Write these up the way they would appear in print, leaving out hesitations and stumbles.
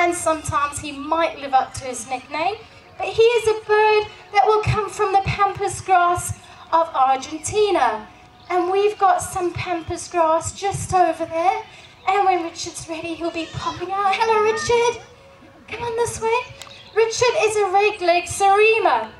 and sometimes he might live up to his nickname. But he is a bird that will come from the pampas grass of Argentina. And we've got some pampas grass just over there. And when Richard's ready, he'll be popping out. Hello, Richard. Come on this way. Richard is a red-legged Serema.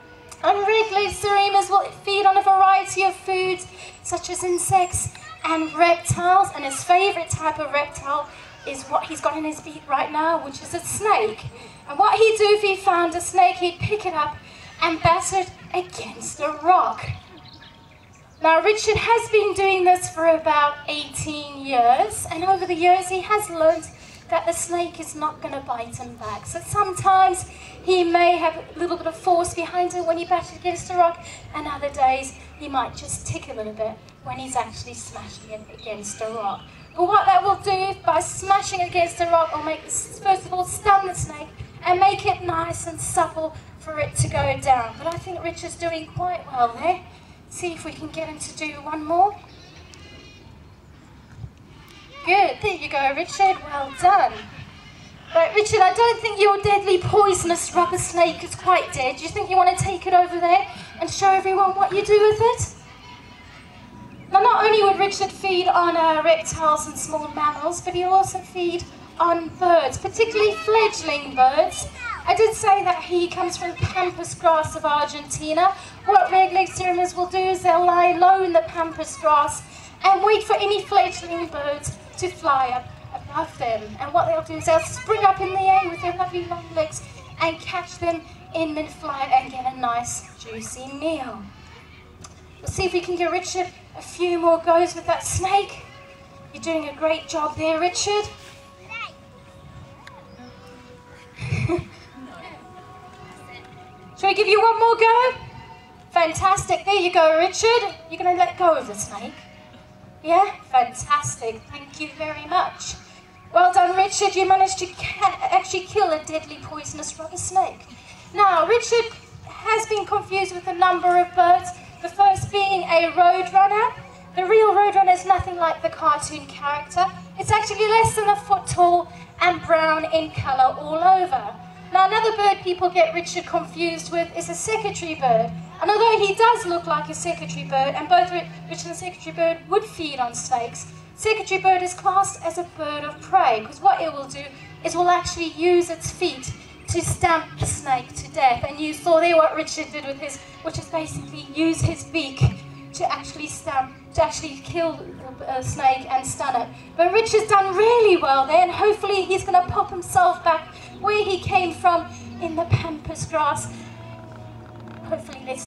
And red-legged Seremas will feed on a variety of foods, such as insects and reptiles. And his favourite type of reptile is what he's got in his beak right now, which is a snake. And what he'd do if he found a snake, he'd pick it up and batter it against a rock. Now, Richard has been doing this for about 18 years, and over the years he has learned that the snake is not going to bite him back. So sometimes he may have a little bit of force behind it when he batters against a rock, and other days he might just tick a little bit when he's actually smashing it against a rock. But what that will do, by smashing it against a rock, will make, first of all, stun the snake and make it nice and supple for it to go down. But I think Richard's doing quite well there. See if we can get him to do one more. Good, there you go, Richard, well done. Right, Richard, I don't think your deadly poisonous rubber snake is quite dead. Do you think you want to take it over there and show everyone what you do with it? Now, not only would Richard feed on reptiles and small mammals, but he'll also feed on birds, particularly fledgling birds. I did say that he comes from the pampas grass of Argentina. What red-legged Seremas will do is they'll lie low in the pampas grass and wait for any fledgling birds to fly up above them. And what they'll do is they'll spring up in the air with their lovely long legs and catch them in mid-flight and get a nice juicy meal. We'll see if we can get Richard a few more goes with that snake. You're doing a great job there, Richard. Shall we give you one more go? Fantastic. There you go, Richard. You're going to let go of the snake. Yeah? Fantastic. Thank you very much. Well done, Richard. You managed to actually kill a deadly poisonous rubber snake. Now, Richard has been confused with a number of birds. The first being a roadrunner. The real roadrunner is nothing like the cartoon character. It's actually less than a foot tall and brown in colour all over. Now, another bird people get Richard confused with is a secretary bird. And although he does look like a secretary bird, and both Richard and the secretary bird would feed on snakes, secretary bird is classed as a bird of prey, because what it will do is will actually use its feet to stamp the snake to death. And you saw there what Richard did with his, which is basically use his beak to actually kill the snake and stun it. But Richard's done really well there, and hopefully he's going to pop himself back where he came from in the pampas grass. Hopefully this